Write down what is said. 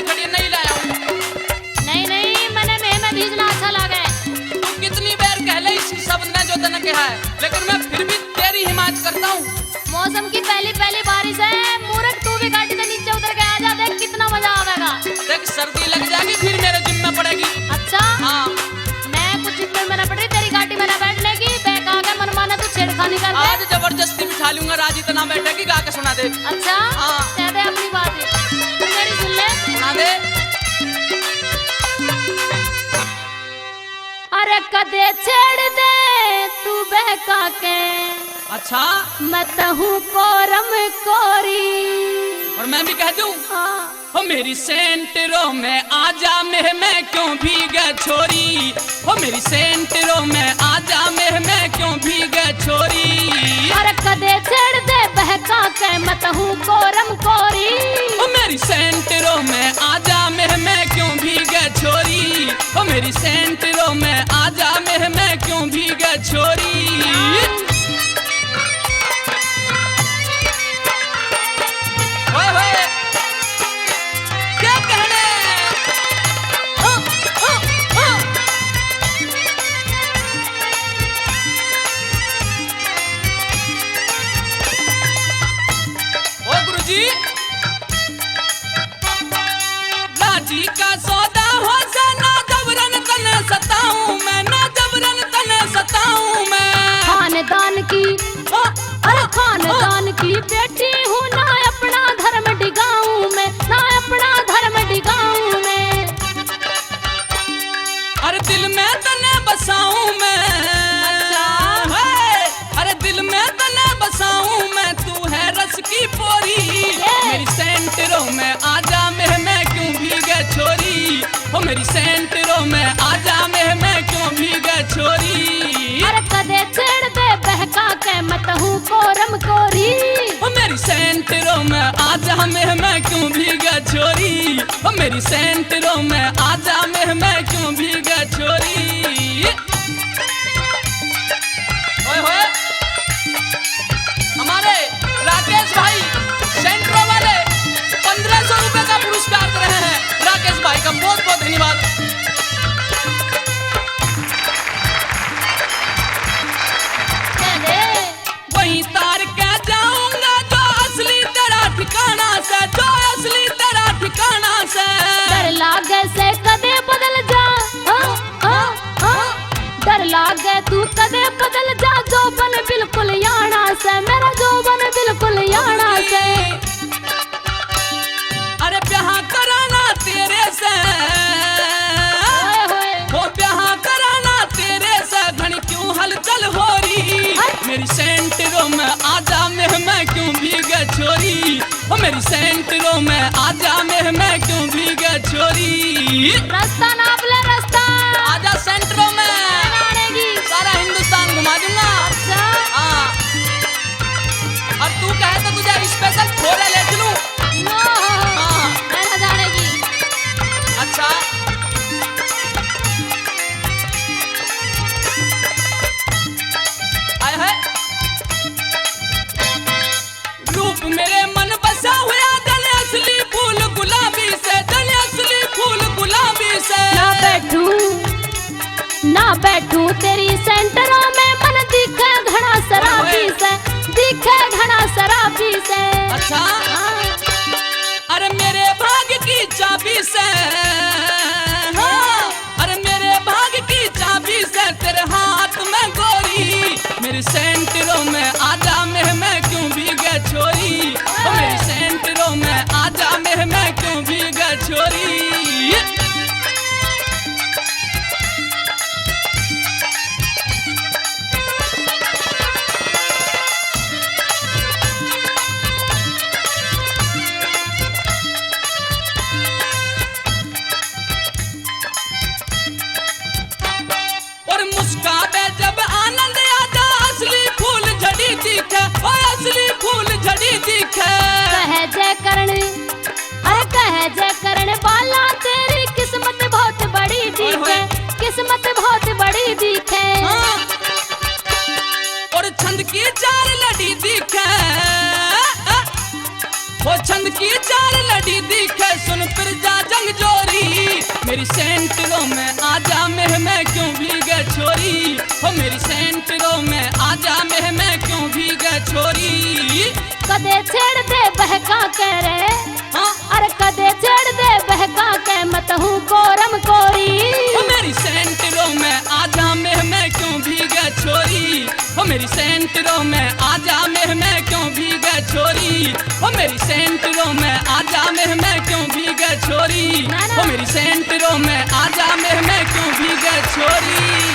पड़ी खड़ी नहीं लाया हूँ। नहीं नहीं मैंने में भीजना अच्छा लगे। तू कितनी बार कह ले इस शब्द ने जो तने कहा है, लेकिन मैं फिर भी तेरी हिमायत करता हूँ। मौसम की पहली पहली बारिश है, मूर्ख तू भी गाड़ी से नीचे उतर के आ जा, देख कितना मजा आवेगा। देख सर्दी लग जाएगी फिर मेरे जिम्मे पड़ेगी। अच्छा हाँ मैं कुछ दिन में न पड़ी तेरी गाड़ी में न बैठने की, बेका के मनमाना तू छेड़खानी कर दे। आज जबरदस्ती बिठा लूंगा, राज इतना बैठेगी गा के सुना दे। अच्छा हाँ कह दे अपनी बात है, तू मेरी सुन ले। सुना दे। अरे कदे छेड़ दे तू बहका के, अच्छा मैं तहूँ कोरम कोरी। और मैं भी कह दूं, हाँ हो मेरी सेंटरों में आजा मैं क्यों भीगे छोरी, हो मेरी सेंटरों में आजा मैं क्यों भीगे छोरी। अरे कदे छेड़ दे बहका के, मैं तहूँ कोरम कोरी। हो मेरी सेंटरों में आजा मैं क्यों भीगे छोरी, हो मेरी सेंटरों में आजा मैं क्यों भीगे छोरी। क्या कहने ओ गुरुजी, राजी का सौदा हो सा ना जबरन तने सताऊं मैं, ना जबरन तने सताऊं मैं। खानदान की अरे खानदान की बेटी हूँ, ना अपना धर्म डिगाऊं मैं, ना अपना धर्म डिगाऊं मैं। अरे दिल में तने बसाऊं मैं, अरे दिल में तने बसाऊं मैं, तू है रस की पोरी। मेरी सेंटरों में आजा मैं क्यों भीगे छोरी, हो मेरी सेंटरों में आजा मैं क्यों भीगे छोरी। अरे कदे छेड़ दे बहका के, मैं तहूँ कोरम कोरी। हो मेरी सेंटरों में आजा मैं क्यों भीगे छोरी, हो मेरी सेंटरों में आजा मैं क्यों भीगे छोरी। ओए होए, हमारे राकेश भाई सेंटरों वाले 1500 रुपए का पुरस्कार दे रहे हैं। राकेश भाई का बहुत बहुत धन्यवाद। कह दे वहीं तार के जाऊंगा जो असली तेरा ठिकाना से, जो असली तेरा ठिकाना से। डर लागे से कदे बदल जा, डर लागे तू कदे बदल जा, जोबन बिल्कुल याना से, मेरा जोबन बिल्कुल याना से। अरे ब्याह कराना तेरे से, ओए होए हो ब्याह कराना तेरे से, घनी क्यों हलचल हो रही। मेरी सेंटरों में आजा मैं क्यों भीगे छोरी, हो मेरी सेंटरों में आजा मैं क्यों भीगे छोरी। रास्ता नाप ले रास्ता, आजा सेंटरों में, आनेगी। सारा हिंदुस्तान घुमा दूंगा। अच्छा हाँ और तू कहे तो तुझे स्पेशल छोले ले चलूं। नो मैं ना जानेगी। अच्छा आए है रूप मेरे मन बसा हुआ, जने असली फूल गुलाबी से, जने असली फूल गुलाबी से। ना छंद की चार लड़ी दिखे सुन फिर जा जंग जोरी। मेरी सेंटरों में आजा मैं क्यों भीगे छोरी। हो मेरी सेंटरों में आजा मैं क्यों भीगे छोरी। कदे छेड़ दे बहका के रे, हाँ अरे कदे छेड़ दे बहका के मत हूँ कोरम कोरी। हो मेरी सेंटरों में आजा मैं क्यों भीगे छोरी। हो मेरी सेंटरों में आजा मैं क्यों भीगे छोरी। हो मेरी सेंटरों में आजा मैं क्यों भीगे छोरी। हो मेरी सेंटरों में आजा मैं क्यों भीगे छोरी।